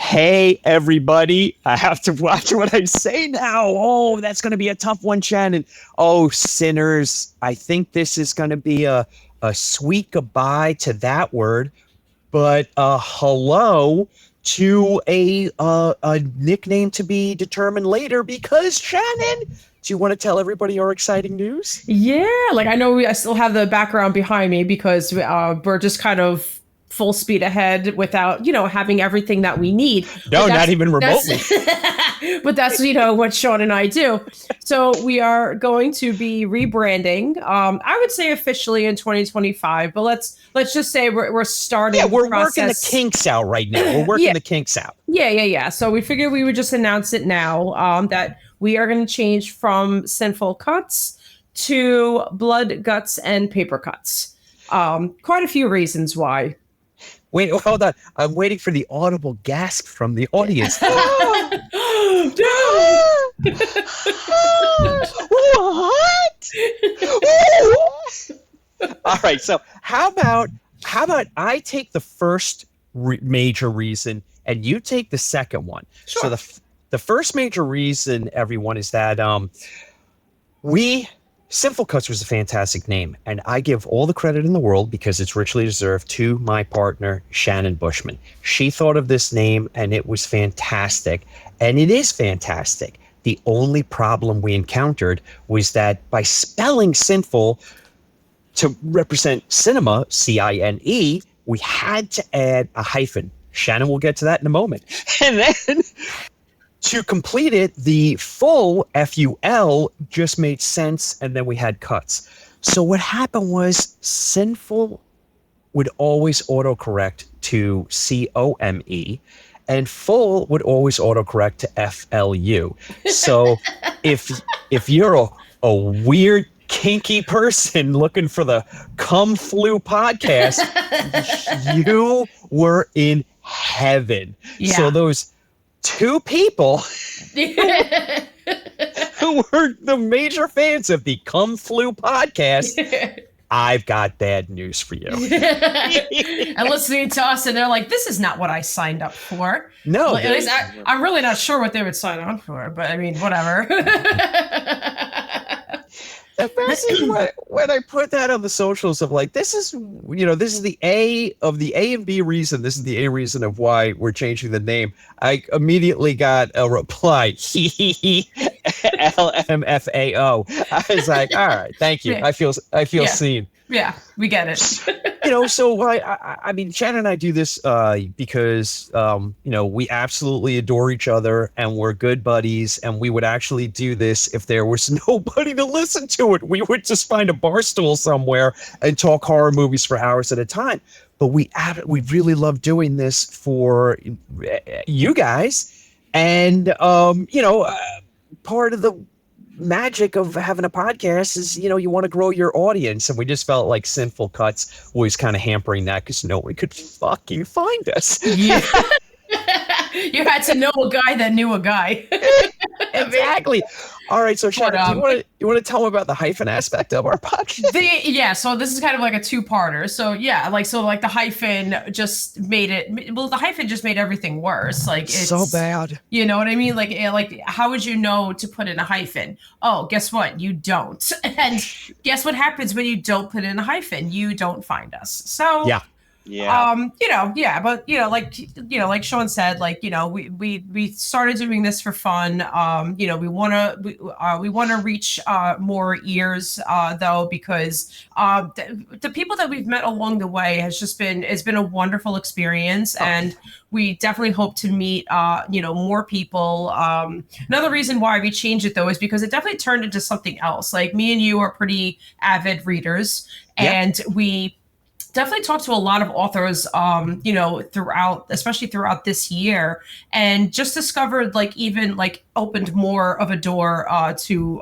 Hey, everybody. I have to watch what I say now. Oh, that's going to be a tough one, Shannon. Oh, sinners. I think this is going to be a sweet goodbye to that word, but hello to a nickname to be determined later because, Shannon, do you want to tell everybody our exciting news? Yeah, like I still have the background behind me because we're just kind of full speed ahead without, having everything that we need. No, not even That's remotely. but that's what Sean and I do. So we are going to be rebranding. I would say officially in 2025, but let's just say we're starting Yeah, we're the process. working the kinks out right now. We're working Yeah. the kinks out. Yeah. So we figured we would just announce it now, that we are going to change from Sinful Cuts to Blood, Guts, and Paper Cuts. Quite a few reasons why. Wait, hold on. I'm waiting for the audible gasp from the audience. What? All right. So how about I take the first major reason and you take the second one. Sure. So the first major reason, everyone, is that Sinful Cuts was a fantastic name, and I give all the credit in the world because it's richly deserved to my partner, Shannon Bushman. She thought of this name, and it was fantastic, and it is fantastic. The only problem we encountered was that by spelling sinful to represent cinema, C-I-N-E, we had to add a hyphen. Shannon will get to that in a moment. And then to complete it, the full F-U-L just made sense, and then we had cuts. So what happened was sinful would always autocorrect to C-O-M-E, and full would always autocorrect to F-L-U. So if you're a weird, kinky person looking for the Cum Flu podcast, you were in heaven. Yeah. So those two people who were the major fans of the Cum Flu podcast, I've got bad news for you. And listening to us, and they're like, "This is not what I signed up for." No, well, at least I'm really not sure what they would sign on for, but I mean, whatever. The best thing when I put that on the socials of like, this is the A of the A and B reason. This is the A reason of why we're changing the name. I immediately got a reply, LMFAO. I was like, all right, thank you. Yeah. I feel seen. Yeah, we get it. So I mean, Shannon and I do this because, we absolutely adore each other and we're good buddies. And we would actually do this if there was nobody to listen to it. We would just find a bar stool somewhere and talk horror movies for hours at a time. But we really love doing this for you guys. And, part of the magic of having a podcast is, you want to grow your audience. And we just felt like Sinful Cuts was kind of hampering that because no one could fucking find us. Yeah. You had to know a guy that knew a guy. Exactly. All right, so Shannon, do you want to tell them about the hyphen aspect of our podcast? So this is kind of like a two-parter. So the hyphen just made it. Well, the hyphen just made everything worse. Like, it's so bad. You know what I mean? Like how would you know to put in a hyphen? Oh, guess what? You don't. And guess what happens when you don't put in a hyphen? You don't find us. So yeah. But like Sean said, we started doing this for fun. We want to reach more ears though, because the people that we've met along the way it's been a wonderful experience, and we definitely hope to meet more people. Another reason why we changed it though is because it definitely turned into something else. Like, me and you are pretty avid readers, and we definitely talked to a lot of authors, especially throughout this year, and just discovered opened more of a door to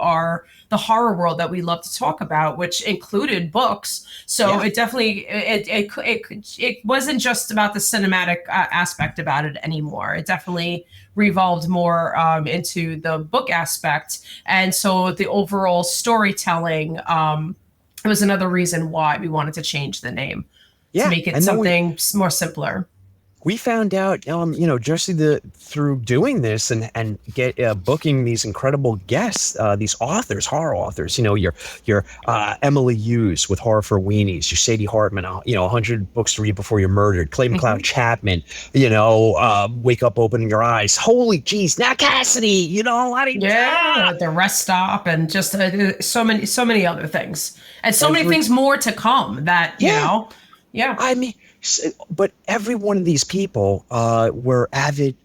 the horror world that we love to talk about, which included books. So it definitely, it wasn't just about the cinematic aspect about it anymore. It definitely revolved more into the book aspect. And so the overall storytelling, it was another reason why we wanted to change the name to make it something more simpler. we found out, just through doing this and get booking these incredible guests, these authors, horror authors. Your Emily Hughes with Horror for Weenies, your Sadie Hartman, 100 Books to Read Before You're Murdered, Clay McLeod Chapman, Wake Up, Opening Your Eyes. Holy jeez, now Cassidy, the Rest Stop, and just so many other things, and so many things more to come. That I mean. But every one of these people were avid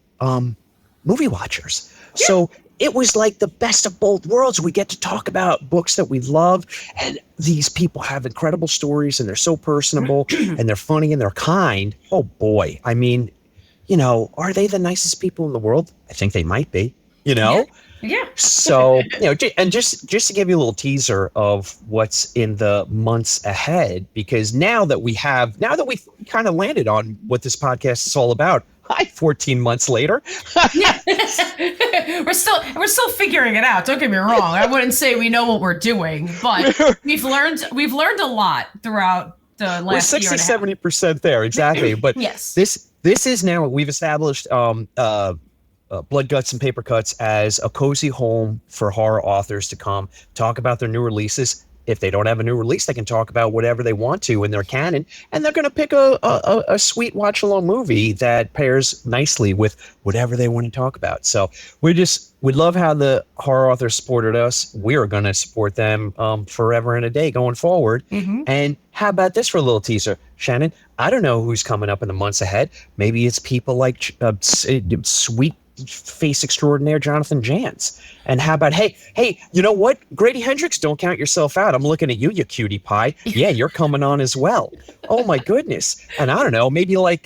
movie watchers. Yeah. So it was like the best of both worlds. We get to talk about books that we love, and these people have incredible stories, and they're so personable, and they're funny, and they're kind. Oh, boy. I mean, are they the nicest people in the world? I think they might be, Yeah. So, and just to give you a little teaser of what's in the months ahead, because now that we've kind of landed on what this podcast is all about, 14 months later. We're still figuring it out. Don't get me wrong. I wouldn't say we know what we're doing, but we've learned a lot throughout the last year. We're 60-70% there, exactly. But yes, this is now what we've established. Blood, Guts, and Paper Cuts as a cozy home for horror authors to come talk about their new releases. If they don't have a new release, they can talk about whatever they want to in their canon, and they're going to pick a sweet watch-along movie that pairs nicely with whatever they want to talk about. So we love how the horror authors supported us. We're going to support them forever and a day going forward. Mm-hmm. And how about this for a little teaser, Shannon? I don't know who's coming up in the months ahead. Maybe it's people like sweet face extraordinaire Jonathan Jantz. And how about, hey, you know what? Grady Hendrix, don't count yourself out. I'm looking at you, you cutie pie. Yeah, you're coming on as well. Oh my goodness. And I don't know, maybe like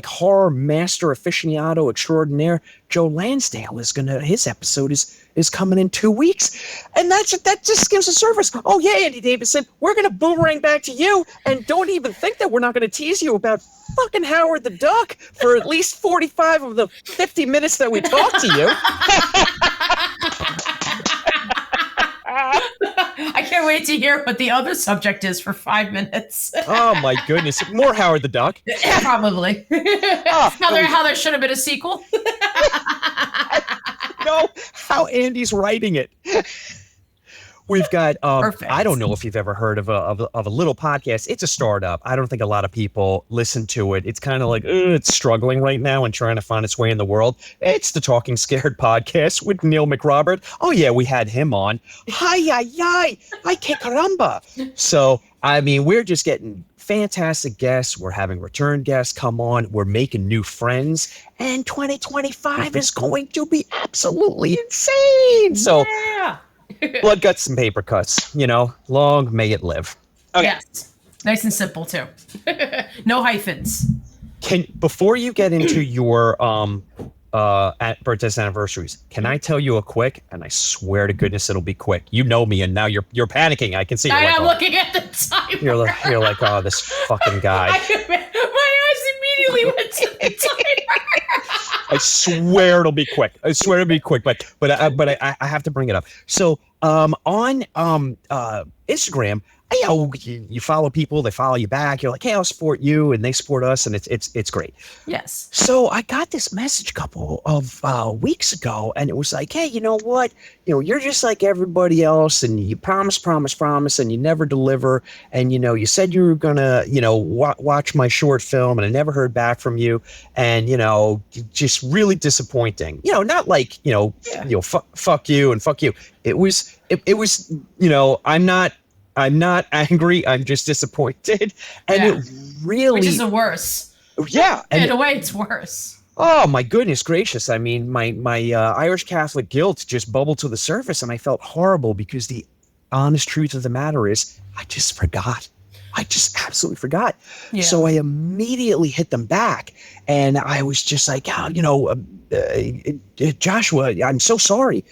horror master aficionado extraordinaire Joe Lansdale his episode is coming in 2 weeks. And that just gives a service. Oh yeah, Andy Davidson, we're gonna boomerang back to you, and don't even think that we're not gonna tease you about fucking Howard the Duck for at least 45 of the 50 minutes that we talk to you. I can't wait to hear what the other subject is for 5 minutes. Oh my goodness, more Howard the Duck. Probably. How there should have been a sequel. No, how Andy's writing it. We've got, I don't know if you've ever heard of a little podcast. It's a startup. I don't think a lot of people listen to it. It's kind of like, it's struggling right now and trying to find its way in the world. It's the Talking Scared podcast with Neil McRobert. Oh yeah, we had him on. Ay, que caramba. So, I mean, we're just getting fantastic guests. We're having return guests come on. We're making new friends. And 2025 is going to be absolutely insane. So, yeah. Blood, Guts, and Paper Cuts. Long may it live. Okay. Yes. Nice and simple, too. No hyphens. Before you get into your birthdays and anniversaries, can I tell you a quick, and I swear to goodness it'll be quick. You know me, and now you're panicking. I can see. I'm looking at the timer. You're like, oh, this fucking guy. My eyes immediately went to the timer. I swear it'll be quick. But I have to bring it up. So on Instagram, you follow people, they follow you back. You're like, hey, I'll support you, and they support us, and it's great. Yes. So I got this message a couple of weeks ago, and it was like, hey, you know what? You're just like everybody else, and you promise, and you never deliver. And you said you were gonna, watch my short film, and I never heard back from you. And just really disappointing. Not like fuck you and fuck you. It was I'm not angry. I'm just disappointed. And it really... Which is the worst. Yeah. In a way, it's worse. Oh, my goodness gracious. I mean, my Irish Catholic guilt just bubbled to the surface, and I felt horrible because the honest truth of the matter is I just forgot. I just absolutely forgot. Yeah. So I immediately hit them back, and I was just like, Joshua, I'm so sorry.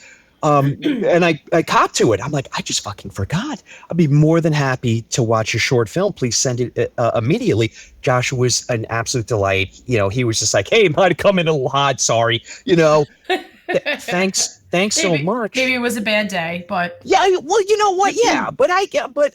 And I copped to it. I'm like, I just fucking forgot. I'd be more than happy to watch your short film. Please send it immediately. Joshua was an absolute delight. He was just like, hey, might have come in a little hot. Sorry. Thanks so much. Maybe it was a bad day, but yeah. Well, you know what? Yeah, but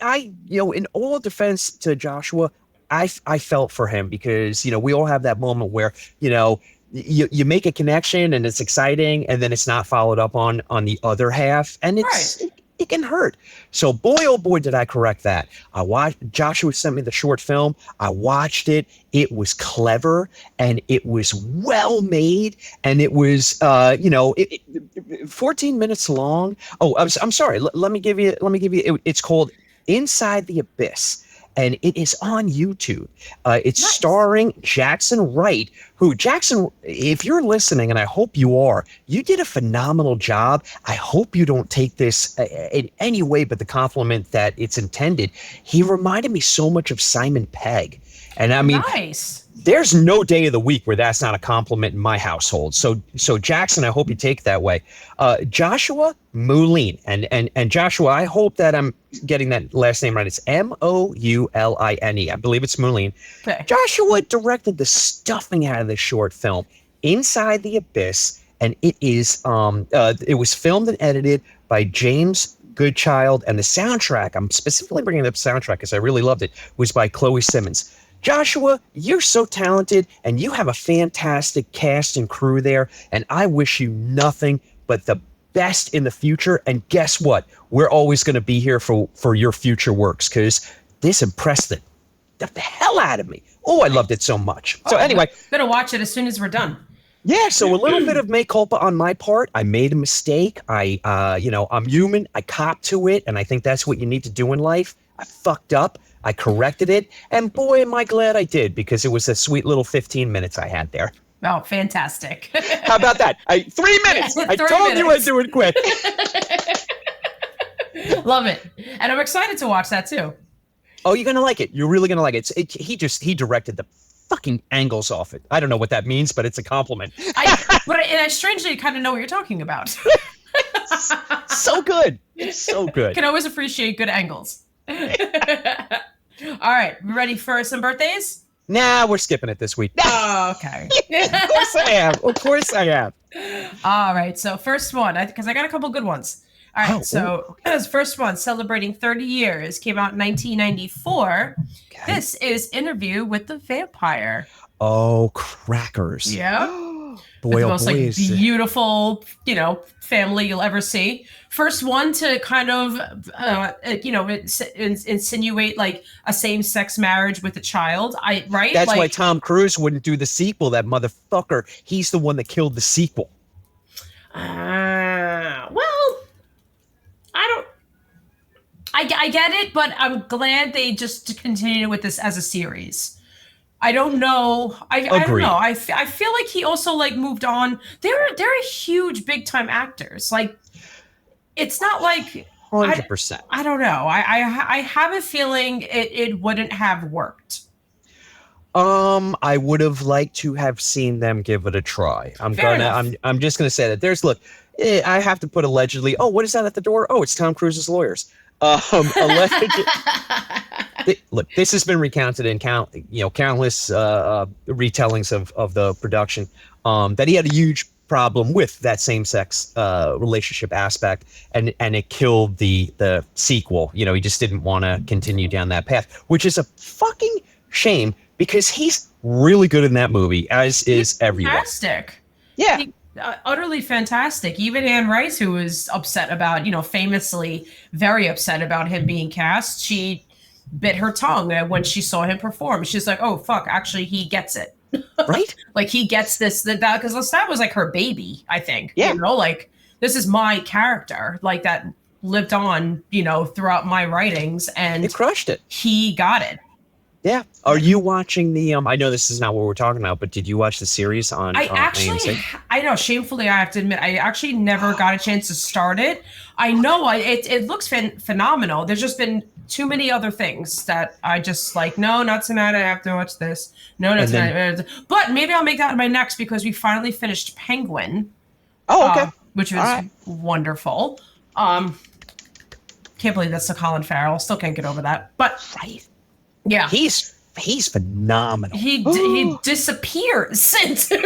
I, in all defense to Joshua, I felt for him because, we all have that moment where, you make a connection and it's exciting and then it's not followed up on the other half, and Right. it can hurt. So boy, oh boy, did I correct that. I watched, Joshua sent me the short film. I watched it. It was clever and it was well made, and it was, 14 minutes long. Oh, I'm sorry. Let me give you, it's called Inside the Abyss, and it is on YouTube. It's Nice. starring Jackson Wright, who, Jackson, if you're listening, and I hope you are, you did a phenomenal job. I hope you don't take this in any way but the compliment that it's intended. He reminded me so much of Simon Pegg. And I mean, Nice. there's no day of the week where that's not a compliment in my household. So Jackson, I hope you take it that way. Joshua Moulin, and Joshua, I hope that I'm getting that last name right. It's Mouline. I believe it's Moulin. Okay. Joshua directed the stuffing out of this short film, Inside the Abyss, and it was filmed and edited by James Goodchild, and the soundtrack, I'm specifically bringing up the soundtrack because I really loved it, was by Chloe Simmons. Joshua, you're so talented, and you have a fantastic cast and crew there, and I wish you nothing but the best in the future. And guess what? We're always going to be here for your future works, because this impressed the hell out of me. Oh, I loved it so much. So anyway, I'm gonna watch it as soon as we're done. yeah, so a little bit of mea culpa on my part. I made a mistake. I'm human. I copped to it, and I think that's what you need to do in life. I fucked up. I corrected it, and boy, am I glad I did, because it was a sweet little 15 minutes I had there. Oh, fantastic. How about that? 3 minutes. I told you I'd do it quick. Love it. And I'm excited to watch that too. Oh, you're going to like it. You're really going to like it. He directed the fucking angles off it. I don't know what that means, but it's a compliment. I strangely kind of know what you're talking about. So good. It's so good. Can always appreciate good angles. All right, we ready for some birthdays? Nah, we're skipping it this week. Oh, okay. Of course I have. Of course I have. All right, so first one, because I got a couple good ones. All right, this first one, celebrating 30 years, came out in 1994. Okay. This is Interview with the Vampire. Oh, crackers. Yeah. Boy, the most beautiful, family you'll ever see. First one to kind of, insinuate like a same-sex marriage with a child. Right? That's why Tom Cruise wouldn't do the sequel. That motherfucker. He's the one that killed the sequel. I get it, but I'm glad they just continue with this as a series. I don't know. I don't know. I feel like he also moved on. They're huge, big time actors. It's not like 100%. I don't know. I have a feeling it wouldn't have worked. I would have liked to have seen them give it a try. I'm just gonna say that I have to put allegedly. Oh, what is that at the door? Oh, it's Tom Cruise's lawyers. Allegedly. Look, this has been recounted in countless retellings of the production, that he had a huge problem with that same-sex relationship aspect, and it killed the sequel. He just didn't want to continue down that path, which is a fucking shame, because he's really good in that movie, as is everyone. Fantastic. Yeah. Utterly fantastic. Even Anne Rice, who was upset about, famously very upset about him being cast, she bit her tongue when she saw him perform. She's like, oh, fuck, actually, he gets it. Right? He gets this, because that was her baby, I think. Yeah. This is my character, that lived on, throughout my writings, and it crushed it. He got it. Yeah. Are you watching the I know this is not what we're talking about, but did you watch the series on AMC? I know, shamefully I have to admit, I actually never got a chance to start it. I know it looks phenomenal. There's just been too many other things that I just no, not tonight. I have to watch this. No, not tonight. But maybe I'll make that my next, because we finally finished Penguin. Oh, okay. Which was wonderful. Can't believe that's the Colin Farrell. Still can't get over that. But right. Yeah, he's phenomenal. He disappears into.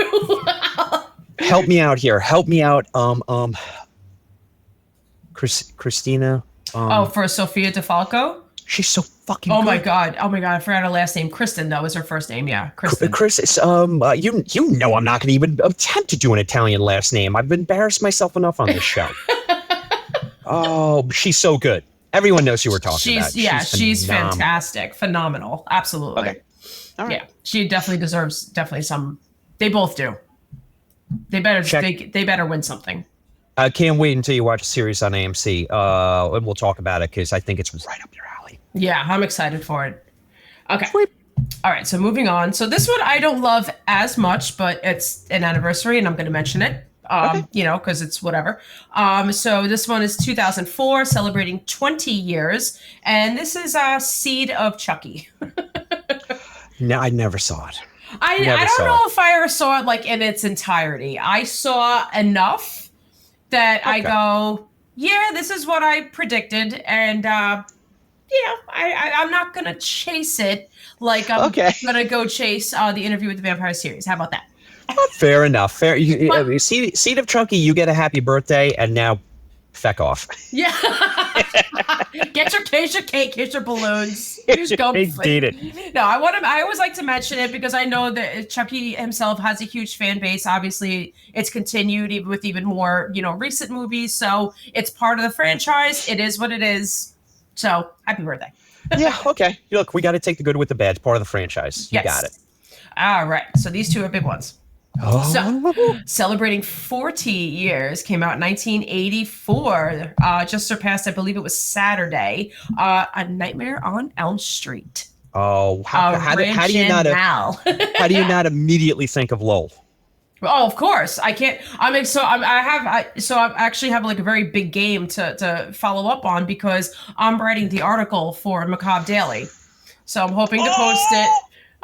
Help me out here. Help me out. Christina. For Sophia DeFalco. She's so fucking Oh my good. God. Oh my God. I forgot her last name. Kristen, that was her first name. Yeah. Kristen. Chris, you know I'm not going to even attempt to do an Italian last name. I've embarrassed myself enough on this show. Oh, she's so good. Everyone knows who we're talking about. She's Phenomenal. fantastic. Phenomenal. Absolutely. Okay. All right. Yeah. She definitely deserves some. They both do. They better win something. I can't wait until you watch a series on AMC. And we'll talk about it because I think it's right up your alley. Yeah, I'm excited for it. Okay. Sweet. All right, so moving on. So this one I don't love as much, but it's an anniversary, and I'm going to mention it. Because it's whatever. So this one is 2004, celebrating 20 years, and this is Seed of Chucky. No, I never saw it. I don't know if I ever saw it like in its entirety. I saw enough that I go, yeah, this is what I predicted, and I'm not gonna chase it like I'm gonna go chase the Interview with the Vampire series. How about that? Fair enough. Fair. Seed of Chucky, you get a happy birthday, and now feck off. Yeah. Get your cake, get your balloons. Just go. No, I always like to mention it because I know that Chucky himself has a huge fan base. Obviously, it's continued even with even more, recent movies. So it's part of the franchise. It is what it is. So happy birthday. Yeah. Okay. Look, we got to take the good with the bad. It's part of the franchise. You got it. All right. So these two are big ones. Oh. So, celebrating 40 years, came out in 1984. Just surpassed, I believe it was Saturday. A Nightmare on Elm Street. Oh, how do you not immediately think of Lowell? Oh, of course. I can't. I mean, I actually have like a very big game to follow up on because I'm writing the article for Macabre Daily. So I'm hoping to post it.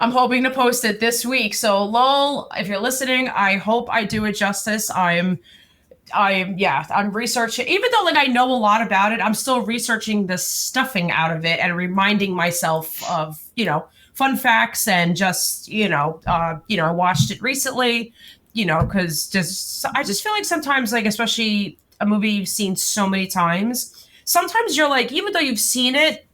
I'm hoping to post it this week. So Lowell, if you're listening, I hope I do it justice. I'm researching, even though like I know a lot about it, I'm still researching the stuffing out of it and reminding myself of, fun facts and just, I watched it recently, because I just feel like sometimes, like, especially a movie you've seen so many times, sometimes you're like, even though you've seen it,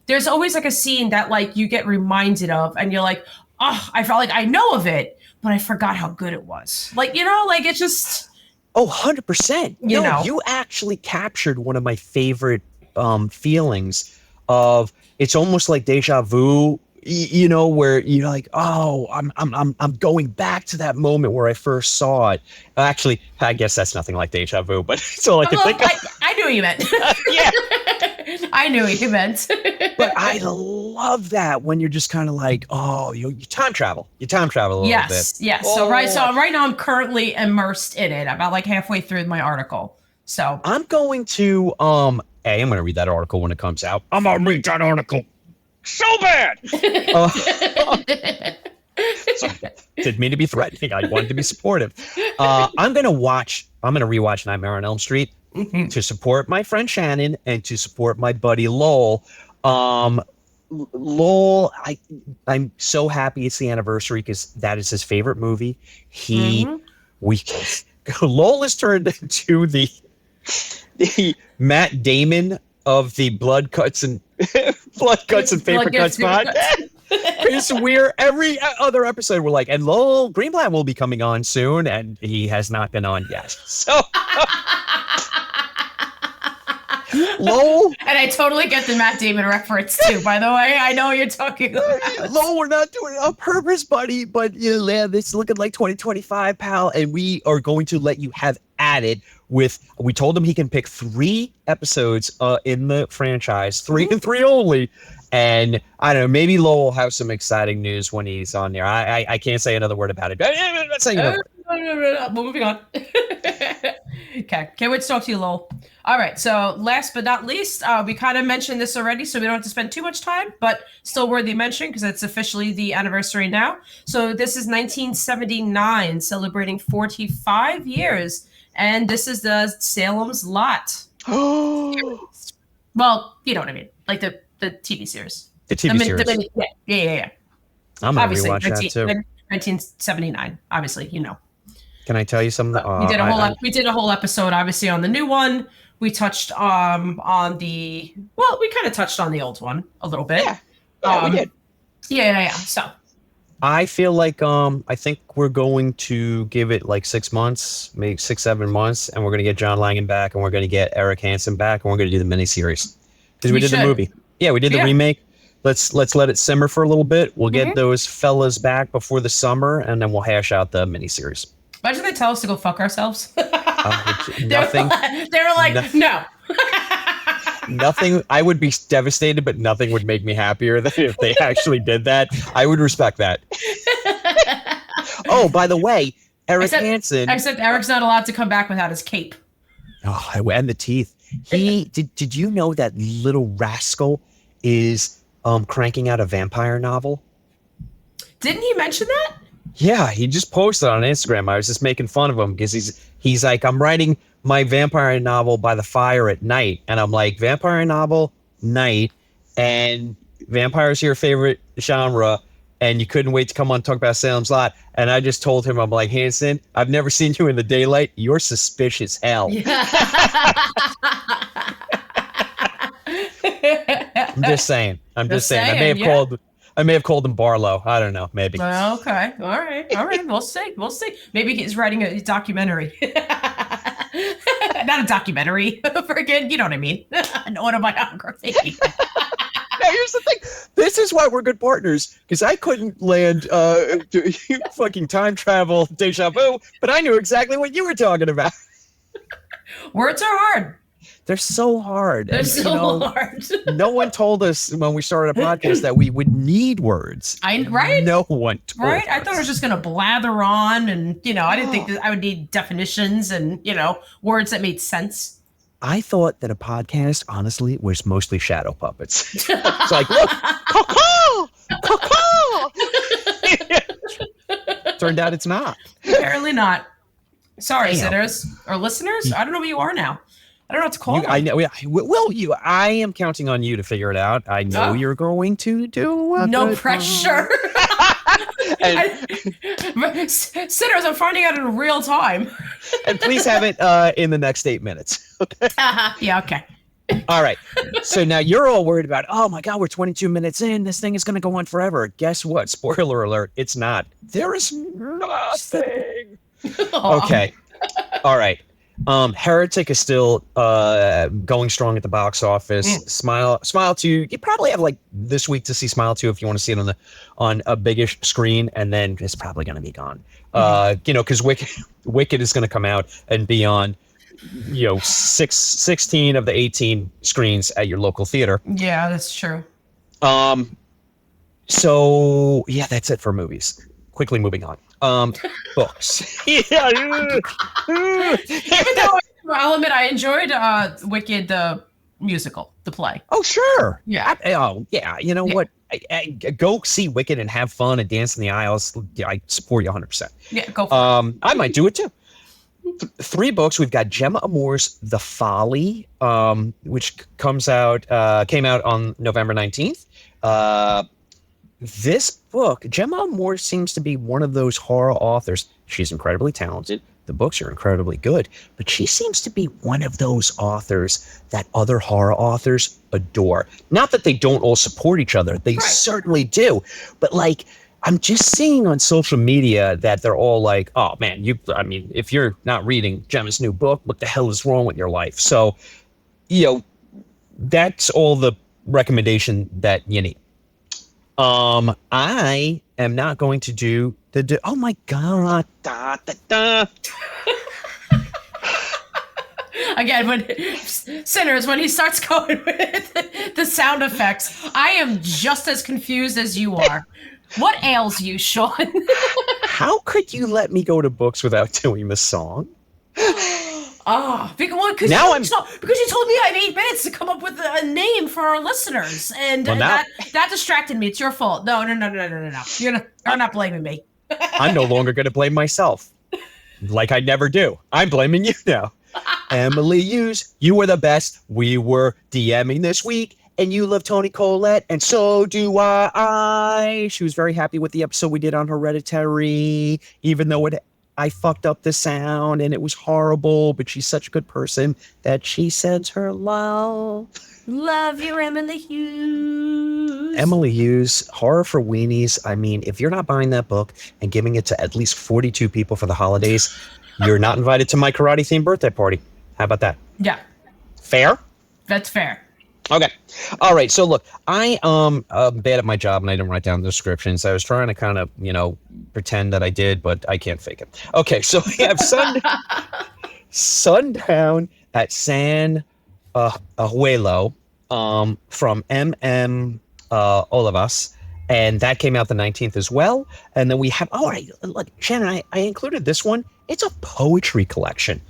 there's always like a scene that like you get reminded of and you're like, oh, I felt like I know of it, but I forgot how good it was. Like, like it's just. Oh, 100%. You actually captured one of my favorite feelings of, it's almost like deja vu, where you're like, oh, I'm going back to that moment where I first saw it. Actually, I guess that's nothing like deja vu, but it's all I can think of. I knew what you meant. Yeah. I knew what you meant. But I love that when you're just kind of like, oh, you time travel. You time travel a little bit. Yes. Oh. So right now I'm currently immersed in it, about like halfway through my article. So I'm going to I'm going to read that article when it comes out. I'm going to read that article so bad. Didn't mean to be threatening. I wanted to be supportive. I'm going to rewatch Nightmare on Elm Street. Mm-hmm. To support my friend Shannon and to support my buddy Lowell. Lowell, I'm so happy it's the anniversary because that is his favorite movie. Lowell has turned into the Matt Damon of the Blood Cuts and Paper Cuts podcast. It's weird. Every other episode we're like, and Lowell Greenblatt will be coming on soon, and he has not been on yet. So Lowell. And I totally get the Matt Damon reference too, by the way. I know what you're talking about. Lowell, we're not doing it on purpose, buddy, but this is looking like 2025, pal, and we are going to let you have at it with, we told him he can pick 3 episodes in the franchise, 3 and 3 only. And I don't know, maybe Lowell will have some exciting news when he's on there. I can't say another word about it. I'm not saying another word. Moving on. Okay, can't wait to talk to you, Lowell. All right, so last but not least, we kind of mentioned this already, so we don't have to spend too much time, but still worthy of mention because it's officially the anniversary now. So this is 1979, celebrating 45 years, and this is the Salem's Lot. Oh. Well, you know what I mean, like the TV series. The TV series. Yeah. I'm going to rewatch that too. 1979, obviously, Can I tell you something? We did a whole episode, obviously, on the new one. We touched on we kind of touched on the old one a little bit. Yeah, we did. Yeah. So I feel like I think we're going to give it like 6 months, maybe 6-7 months, and we're gonna get John Langan back, and we're gonna get Eric Hansen back, and we're gonna do the miniseries because we did the movie. Yeah, we did the remake. Let's let it simmer for a little bit. We'll get those fellas back before the summer, and then we'll hash out the miniseries. Imagine they tell us to go fuck ourselves. Nothing. They were like, no. Nothing. I would be devastated, but nothing would make me happier than if they actually did that. I would respect that. Oh, by the way, Eric Hansen. Except Eric's not allowed to come back without his cape. Oh, and the teeth. Did you know that little rascal is cranking out a vampire novel? Didn't he mention that? Yeah, he just posted on Instagram. I was just making fun of him because he's like, I'm writing my vampire novel by the fire at night. And I'm like, vampire novel, night, and vampires are your favorite genre, and you couldn't wait to come on and talk about Salem's Lot. And I just told him, I'm like, Hansen, I've never seen you in the daylight. You're suspicious hell. Yeah. I'm just saying. I may have called him Barlow. I don't know. Maybe. Okay. All right. We'll see. Maybe he's writing a documentary. Not a documentary. Friggin', you know what I mean? An autobiography. Now, here's the thing. This is why we're good partners, because I couldn't land fucking time travel deja vu, but I knew exactly what you were talking about. Words are hard. They're so hard. They're so hard. No one told us when we started a podcast that we would need words. Right? No one told us. I thought I was just going to blather on, and, I didn't think that I would need definitions and, words that made sense. I thought that a podcast, honestly, was mostly shadow puppets. It's like, look, caw-caw! Turned out it's not. Apparently not. Sorry, sitters or listeners. I don't know who you are now. I don't know what to call them. I know. Well, I am counting on you to figure it out. I know you're going to do no pressure. Sitters, I'm finding out in real time. And please have it in the next 8 minutes. Okay. Yeah. Okay. All right. So now you're all worried about, oh my God, we're 22 minutes in. This thing is going to go on forever. Guess what? Spoiler alert. It's not. There is nothing. Okay. All right. Heretic is still going strong at the box office. Smile 2. You probably have like this week to see Smile 2 if you want to see it on a biggish screen, and then it's probably going to be gone. Because Wicked is going to come out and be on 16 of the 18 screens at your local theater. Yeah, that's true. So yeah, that's it for movies. Quickly moving on. Books. Yeah. Even though I'll admit I enjoyed Wicked the musical, the play. Oh sure. Yeah. You know what? Go see Wicked and have fun and dance in the aisles. I support you 100%. Yeah, go for it. I might do it too. 3 books. We've got Gemma Amour's The Folly, which came out on November 19th. This book, Gemma Amour seems to be one of those horror authors. She's incredibly talented. The books are incredibly good, but she seems to be one of those authors that other horror authors adore. Not that they don't all support each other. They certainly do. But like, I'm just seeing on social media that they're all like, oh man, if you're not reading Gemma's new book, what the hell is wrong with your life? So, that's all the recommendation that you need. I am not going to do oh my God. Again, when he starts going with the sound effects, I am just as confused as you are. What ails you, Sean? How could you let me go to books without doing the song? Because you told me I had 8 minutes to come up with a name for our listeners, and that distracted me. It's your fault. No. You're not blaming me. I'm no longer going to blame myself, like I never do. I'm blaming you now. Emily Hughes, you were the best. We were DMing this week, and you love Toni Collette, and so do I. She was very happy with the episode we did on Hereditary, even though it I fucked up the sound and it was horrible, but she's such a good person that she sends her love. Love your Emily Hughes. Emily Hughes, Horror for Weenies. I mean, if you're not buying that book and giving it to at least 42 people for the holidays, you're not invited to my karate-themed birthday party. How about that? Yeah. Fair? That's fair. Okay. All right. So look, I'm bad at my job and I didn't write down the descriptions. I was trying to kind of, pretend that I did, but I can't fake it. Okay. So we have Sundown at San Abuelo from M.M. Olivas. And that came out the 19th as well. And then we have, look, Shannon, I included this one. It's a poetry collection.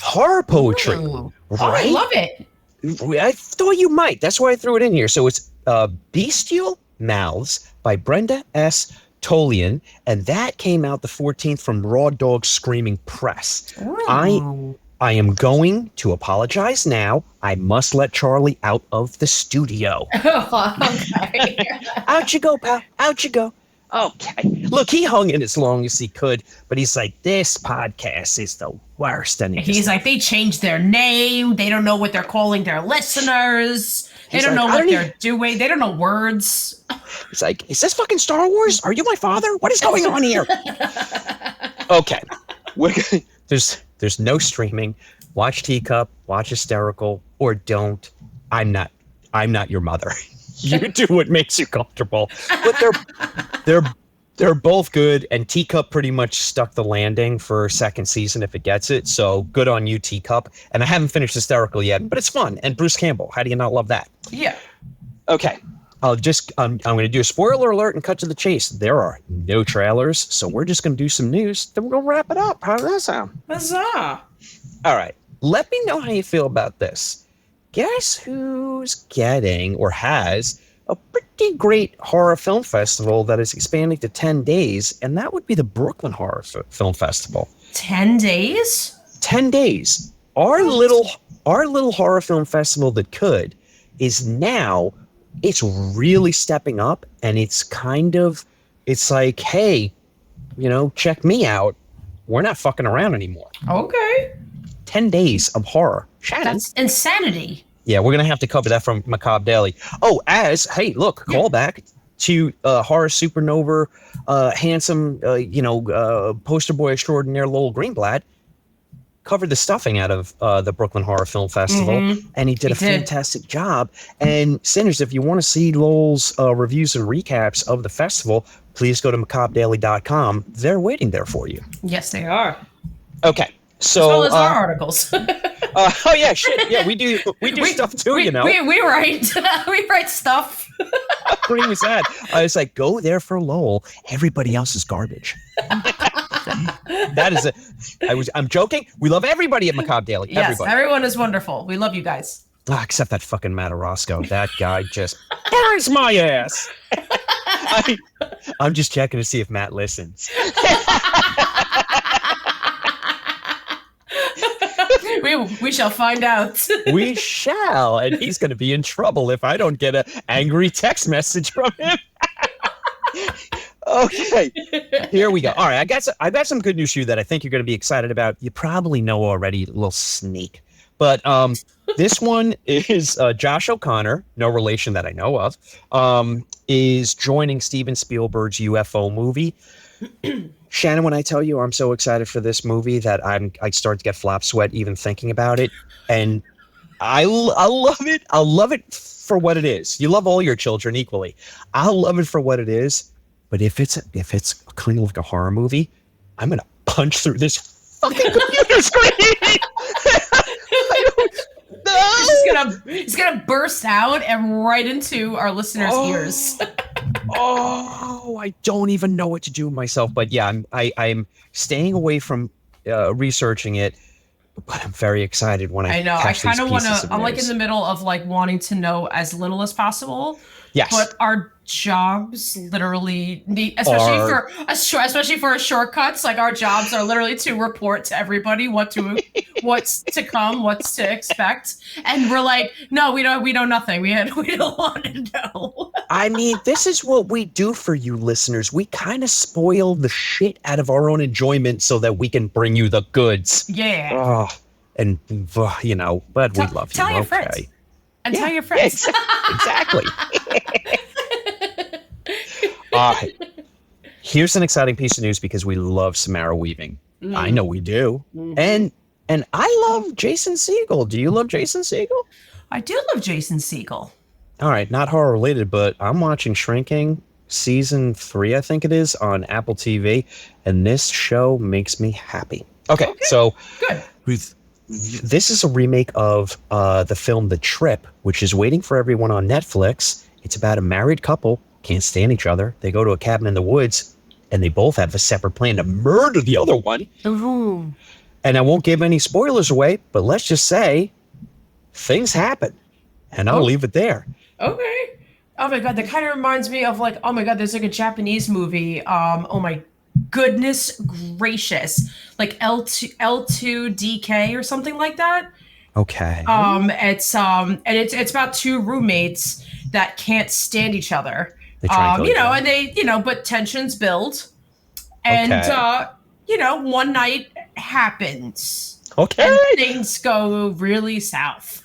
Horror poetry. Ooh. Right? Oh, I love it. I thought you might. That's why I threw it in here. So it's Bestial Mouths by Brenda S. Tolian, and that came out the 14th from Raw Dog Screaming Press. Ooh. I am going to apologize now. I must let Charlie out of the studio. Okay. Out you go, pal. Out you go. Okay. Look, he hung in as long as he could, but he's like, this podcast is the worst. And he's like, they changed their name. They don't know what they're calling their listeners. They don't know what they're doing. They don't know words. He's like, is this fucking Star Wars? Are you my father? What is going on here? Okay. There's no streaming. Watch Teacup, watch Hysterical, or don't. I'm not your mother. You do what makes you comfortable. But they're both good, and Teacup pretty much stuck the landing for second season if it gets it. So good on you, Teacup. And I haven't finished Hysterical yet, but it's fun. And Bruce Campbell, how do you not love that? Yeah. Okay. I'm going to do a spoiler alert and cut to the chase. There are no trailers, so we're just going to do some news. Then we're going to wrap it up. How does that sound? Huzzah. All right. Let me know how you feel about this. Guess who's getting or has a pretty great horror film festival that is expanding to 10 days, and that would be the Brooklyn Horror Film Festival. 10 days? 10 days. Our little horror film festival that could is now, it's really stepping up, and it's like, hey, check me out. We're not fucking around anymore. Okay. 10 days of horror. Shannon. That's insanity. Yeah, we're going to have to cover that from Macabre Daily. Oh, call back to Horror Supernova, handsome, poster boy extraordinaire Lowell Greenblatt covered the stuffing out of the Brooklyn Horror Film Festival, and he did a fantastic job. And Sinners, if you want to see Lowell's reviews and recaps of the festival, please go to macabredaily.com. They're waiting there for you. Yes, they are. Okay. So, as well as our articles. Oh yeah, shit. Yeah, we do stuff too. We write we write stuff. Pretty was that. I was like, go there for Lowell. Everybody else is garbage. That is it. I'm joking. We love everybody at Macabre Daily. Yes, everybody. Everyone is wonderful. We love you guys. Except that fucking Matt Orozco. That guy just burns my ass. I'm just checking to see if Matt listens. We shall find out. We shall, and he's going to be in trouble if I don't get an angry text message from him. Okay, here we go. All right, I got some good news for you that I think you're going to be excited about. You probably know already, a little sneak. But this one is Josh O'Connor, no relation that I know of, is joining Steven Spielberg's UFO movie. Shannon, when I tell you I'm so excited for this movie that I start to get flop sweat even thinking about it, and I love it. I love it for what it is. You love all your children equally. I love it for what it is, but if it's clean like a horror movie, I'm gonna punch through this fucking computer screen. It's gonna burst out and right into our listeners' ears. I don't even know what to do with myself. But yeah, I'm staying away from researching it, but I'm very excited when I know. I kind of want to. I'm like in the middle of like wanting to know as little as possible. Yes. But our jobs literally need, especially for shortcuts. Like our jobs are literally to report to everybody what's to come, what's to expect, and we're like, no, we know nothing. We don't want to know. I mean, this is what we do for you listeners. We kind of spoil the shit out of our own enjoyment so that we can bring you the goods. Yeah. And but we love you. Tell your friends. And tell your friends. Exactly. Here's an exciting piece of news because we love Samara Weaving. I know we do. And I love Jason Segel. Do you love Jason Segel? I do love Jason Segel. All right, not horror related, but I'm watching Shrinking season 3, I think it is, on Apple TV, and this show makes me happy. Okay. So good. This is a remake of the film The Trip, which is waiting for everyone on Netflix. It's about a married couple, can't stand each other. They go to a cabin in the woods, and they both have a separate plan to murder the other one. Ooh. And I won't give any spoilers away, but let's just say things happen, and I'll leave it there. Okay. Oh my God, that kind of reminds me of like, oh my God, there's like a Japanese movie. Oh my goodness gracious, like L2DK or something like that. Okay. It's about two roommates that can't stand each other. They try and and they, but tensions build, and one night happens. Okay. And things go really south.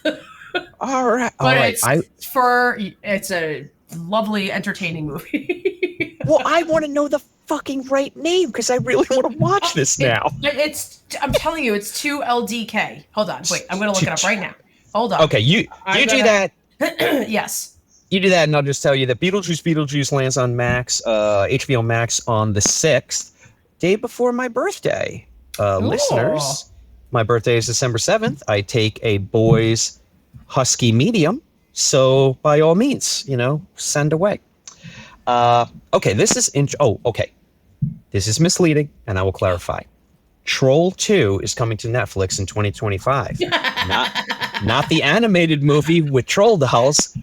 All right. But it's a lovely, entertaining movie. Well, I want to know the fucking right name because I really want to watch this now. I'm telling you, it's 2LDK. Hold on, wait, I'm gonna look it up right now. Hold on. Okay, you do that. Yes. You do that, and I'll just tell you that Beetlejuice lands on Max, HBO Max on the 6th, day before my birthday. Listeners, my birthday is December 7th. I take a boy's husky medium, so by all means, send away. Okay, this is okay. This is misleading, and I will clarify. Troll 2 is coming to Netflix in 2025. Not the animated movie with troll dolls.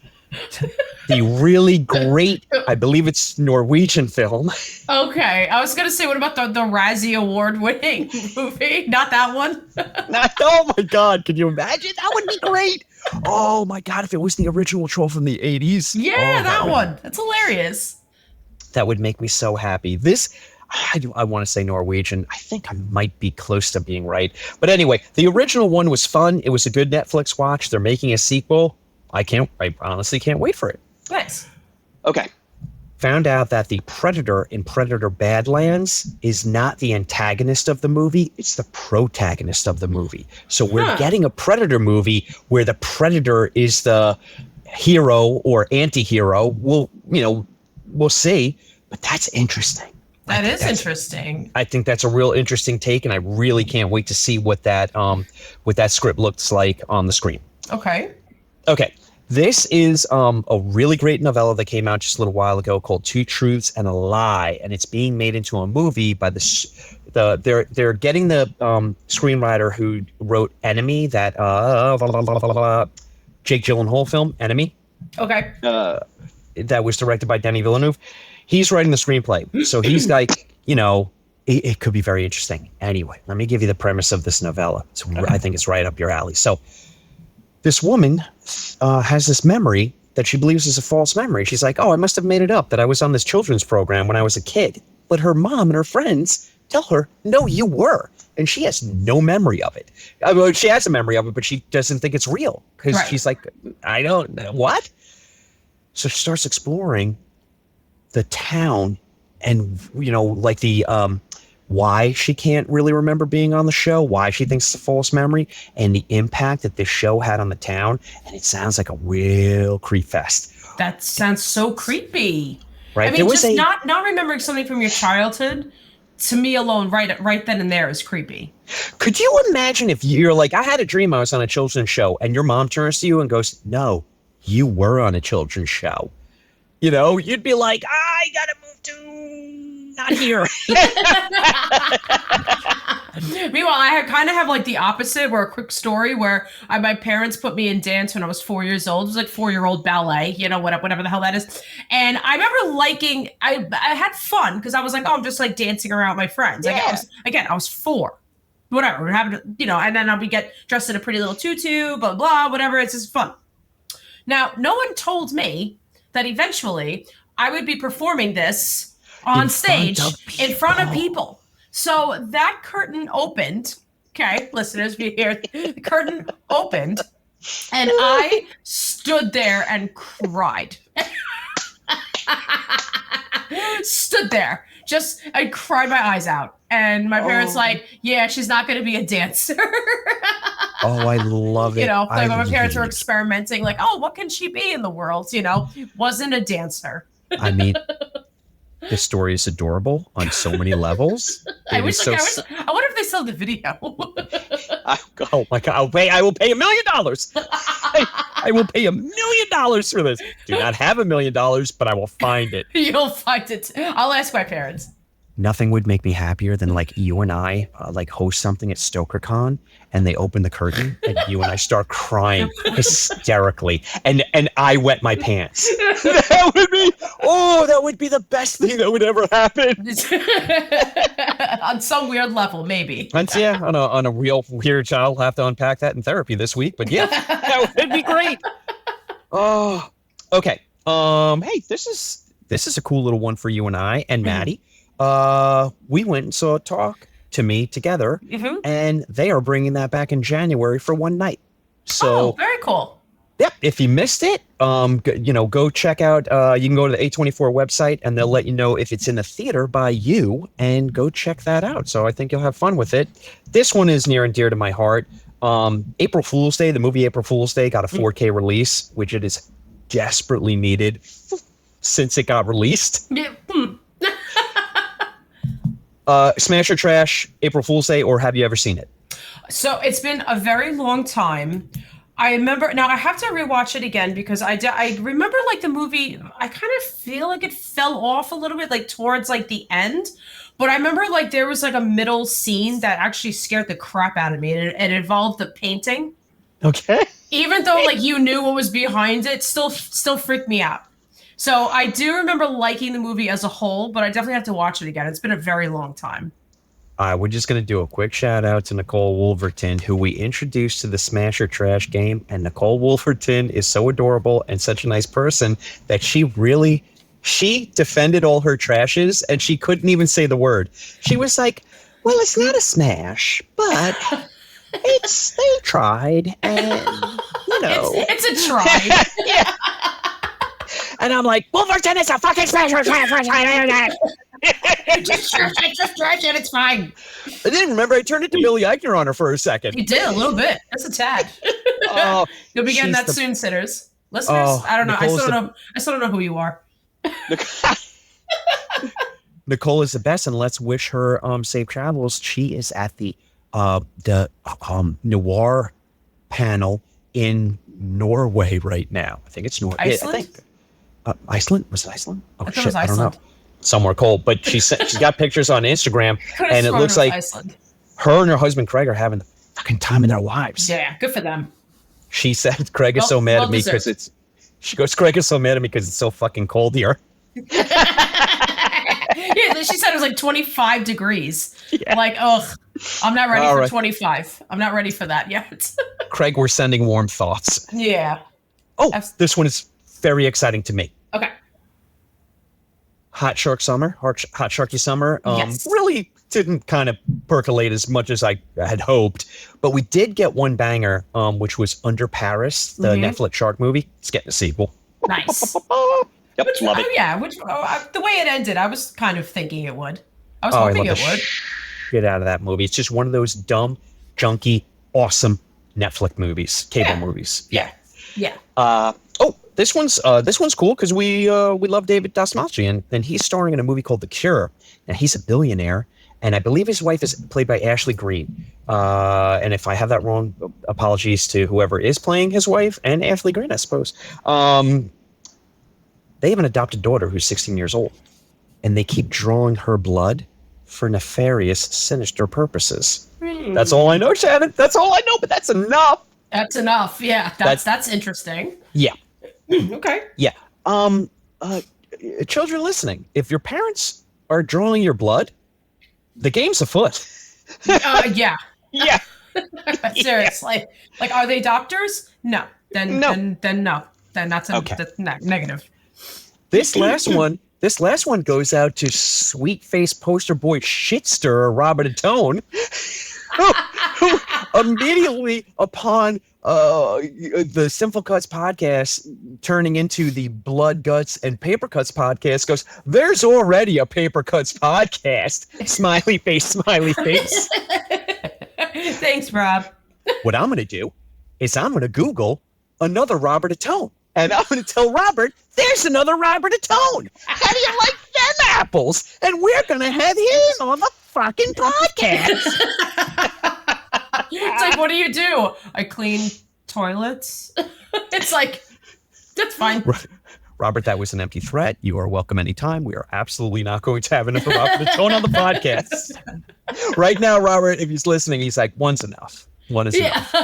The really great, I believe it's Norwegian film. Okay, I was gonna say, what about the Razzie Award-winning movie? Not that one. Oh my God, can you imagine? That would be great. Oh my God, if it was the original troll from the 80s. Yeah, that one. That's hilarious. That would make me so happy. I want to say Norwegian. I think I might be close to being right. But anyway, the original one was fun. It was a good Netflix watch. They're making a sequel. I honestly can't wait for it. Nice. Okay. Found out that the Predator in Predator Badlands is not the antagonist of the movie. It's the protagonist of the movie. So we're getting a Predator movie where the Predator is the hero or anti-hero. We'll see. But that's interesting. That is interesting. I think that's a real interesting take, and I really can't wait to see what that script looks like on the screen. Okay. This is a really great novella that came out just a little while ago called Two Truths and a Lie, and it's being made into a movie by they're getting the screenwriter who wrote Enemy, that Jake Gyllenhaal film, Enemy. Okay. That was directed by Denis Villeneuve. He's writing the screenplay. So he's like, it could be very interesting. Anyway, let me give you the premise of this novella. I think it's right up your alley. So this woman has this memory that she believes is a false memory. She's like, I must have made it up that I was on this children's program when I was a kid. But her mom and her friends tell her, no, you were. And she has no memory of it. She has a memory of it, but she doesn't think it's real. Because she's like, I don't know. What? So she starts exploring the town and, like the why she can't really remember being on the show, why she thinks it's a false memory, and the impact that this show had on the town. And it sounds like a real creep fest. That sounds so creepy. Right? I mean, not remembering something from your childhood, to me alone, right then and there is creepy. Could you imagine if you're like, I had a dream I was on a children's show, and your mom turns to you and goes, no, you were on a children's show. You'd be like, I gotta move to not here. Meanwhile, I kind of have like the opposite, where a quick story where my parents put me in dance when I was 4 years old. It was like 4-year-old ballet, whatever the hell that is. And I remember liking, I had fun because I was like, oh, I'm just like dancing around with my friends. Yeah. I was 4. Whatever, we're having, and then I'll be get dressed in a pretty little tutu, blah, blah, whatever. It's just fun. Now, no one told me that eventually I would be performing this on stage in front of people. So that curtain opened. Okay, listeners, we hear the curtain opened, and I stood there and cried. Stood there. I cried my eyes out. And my parents yeah, she's not going to be a dancer. Oh, I love it. Like my parents were experimenting, like, oh, what can she be in the world? Wasn't a dancer. I mean, this story is adorable on so many levels. I wonder if they sell the video. Oh my God! I will pay $1 million. I will pay $1 million for this. Do not have $1 million, but I will find it. You'll find it. I'll ask my parents. Nothing would make me happier than like you and I like host something at StokerCon, and they open the curtain and you and I start crying hysterically, and I wet my pants. That would be the best thing that would ever happen. On some weird level, maybe. Yeah, on a real weird child. I'll have to unpack that in therapy this week, but yeah, that would be great. Oh, okay. Hey, this is a cool little one for you and I and Maddie. We went and saw Talk to Me together, and they are bringing that back in January for one night. So very cool. Yep. If you missed it, go check out. You can go to the A24 website, and they'll let you know if it's in a theater by you, and go check that out. So I think you'll have fun with it. This one is near and dear to my heart. April Fool's Day, the movie April Fool's Day, got a 4K release, which it is desperately needed since it got released. Yeah. Smash or trash, April Fool's Day, or have you ever seen it? So it's been a very long time. I remember, now I have to rewatch it again because I remember like the movie, I kind of feel like it fell off a little bit like towards like the end. But I remember like there was like a middle scene that actually scared the crap out of me, and it involved the painting. Okay. Even though like you knew what was behind it, still freaked me out. So I do remember liking the movie as a whole, but I definitely have to watch it again. It's been a very long time. We're just going to do a quick shout out to Nicole Wolverton, who we introduced to the Smash or Trash game. And Nicole Wolverton is so adorable and such a nice person that she defended all her trashes, and she couldn't even say the word. She was like, well, it's not a smash, but they tried, and it's a try. Yeah. And I'm like, Wolverton is a fucking smash or trash. Just trash it, it's fine. I didn't remember. I turned into Billy Eichner on her for a second. You did a little bit. That's a tad. You'll be getting that soon, sitters. Listeners, I don't know. I still don't know who you are. Nicole is the best, and let's wish her safe travels. She is at the noir panel in Norway right now. I think it's Norway. Iceland? I think Iceland? Was it Iceland? Oh I thought shit, it was Iceland. I don't know. Somewhere cold, but she's got pictures on Instagram, and it looks like Iceland. Her and her husband Craig are having the fucking time of their lives. Yeah, good for them. She said Craig is so mad at me because Craig is so mad at me because it's so fucking cold here. Yeah, she said it was like 25 degrees. Yeah. Like, ugh, I'm not ready for 25. I'm not ready for that yet. Craig, we're sending warm thoughts. Yeah. Oh, this one is very exciting to me. Okay. Hot Sharky Summer. Yes. Really didn't kind of percolate as much as I had hoped, but we did get one banger, which was Under Paris, the Netflix shark movie. It's getting a sequel. Nice. Yep, love it. Yeah, the way it ended, I was kind of thinking it would. I was hoping it would. Get out of that movie. It's just one of those dumb, junky, awesome Netflix movies, cable movies. Yeah. Yeah. This one's cool because we love David Dastmalchi, and he's starring in a movie called The Cure, and he's a billionaire, and I believe his wife is played by Ashley Greene. And if I have that wrong, apologies to whoever is playing his wife and Ashley Greene, I suppose. They have an adopted daughter who's 16 years old, and they keep drawing her blood for nefarious, sinister purposes. That's all I know, Shannon. That's all I know, but that's enough. That's enough. Yeah, that's interesting. Yeah. Okay. Yeah. Children listening, if your parents are drawing your blood, the game's afoot. Yeah. Yeah. Seriously. Like, are they doctors? No. Then no. Then that's negative. This last one goes out to sweet face poster boy shit stirrer Robert Atone, who immediately upon the Sinful Cuts podcast turning into the Blood, Guts, and Paper Cuts podcast goes, there's already a Paper Cuts podcast. Smiley face, smiley face. Thanks, Rob. What I'm going to do is I'm going to Google another Robert Atone. And I'm going to tell Robert, there's another Robert Atone. How do you like them apples? And we're going to have him on the fucking podcast. It's like, what do? I clean toilets. It's like, that's fine. Robert, that was an empty threat. You are welcome anytime. We are absolutely not going to have another Robert Atone on the podcast. Right now, Robert, if he's listening, he's like, one's enough. One is enough.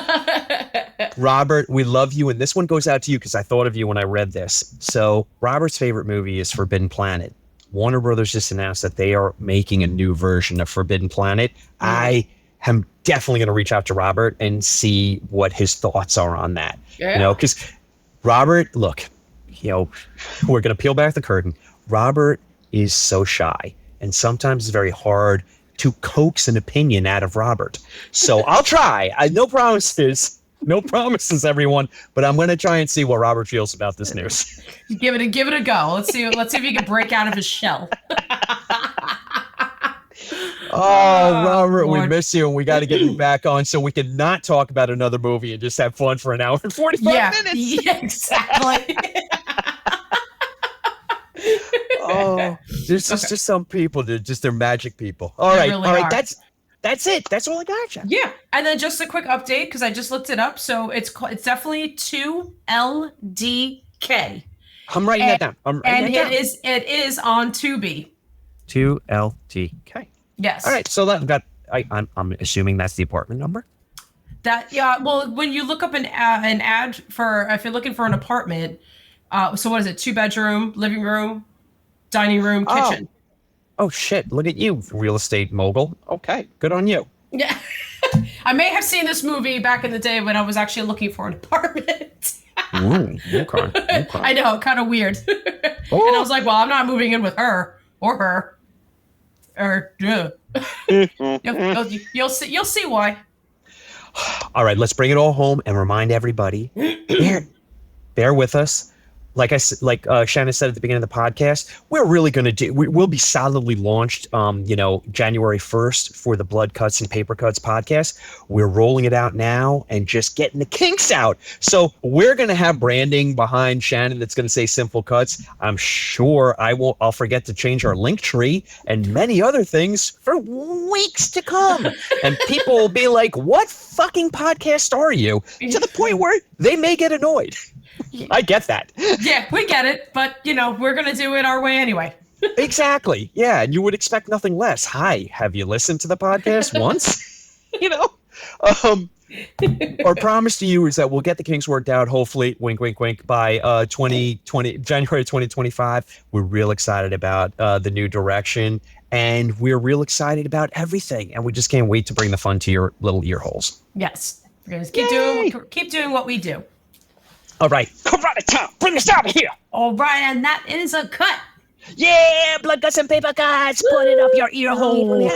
Robert, we love you. And this one goes out to you because I thought of you when I read this. So Robert's favorite movie is Forbidden Planet. Warner Brothers just announced that they are making a new version of Forbidden Planet. I am definitely going to reach out to Robert and see what his thoughts are on that. Yeah. You know, because Robert, look, you know, we're going to peel back the curtain. Robert is so shy, and sometimes it's very hard to coax an opinion out of Robert. So I'll try. No promises. No promises, everyone. But I'm going to try and see what Robert feels about this news. Give it a go. Let's see if he can break out of his shell. Robert, Lord. We miss you, and we got to get you back on so we can not talk about another movie and just have fun for an hour and 45 minutes. Yeah, exactly. There's just some people that they're magic people. All right. That's it. That's all I got you. Yeah, and then just a quick update because I just looked it up. So it's definitely 2LDK. I'm writing that down. It is on Tubi. 2LDK. Yes. All right. So I'm assuming that's the apartment number. Well, when you look up an ad for if you're looking for an apartment, so what is it? 2-bedroom, living room, dining room, kitchen. Oh shit! Look at you, real estate mogul. Okay, good on you. Yeah, I may have seen this movie back in the day when I was actually looking for an apartment. Okay. I know, kind of weird. And I was like, well, I'm not moving in with her or her. You'll see why. All right, let's bring it all home and remind everybody. Bear with us. Like Shannon said at the beginning of the podcast, we're really going to we'll be solidly launched, January 1st for the Blood Cuts and Paper Cuts podcast. We're rolling it out now and just getting the kinks out. So we're going to have branding behind Shannon that's going to say Simple Cuts. I'm sure I'll forget to change our link tree and many other things for weeks to come. And people will be like, what fucking podcast are you? To the point where they may get annoyed. I get that. Yeah, we get it, but we're gonna do it our way anyway. Exactly. Yeah, and you would expect nothing less. Hi, have you listened to the podcast once? Our promise to you is that we'll get the kinks worked out. Hopefully, wink, wink, wink, by January 2025. We're real excited about the new direction, and we're real excited about everything. And we just can't wait to bring the fun to your little ear holes. Yes, we're gonna keep doing what we do. All right, karate time, bring us out of here. All right, and that is a cut. Yeah, blood guts and paper cuts. Put it up your ear hole.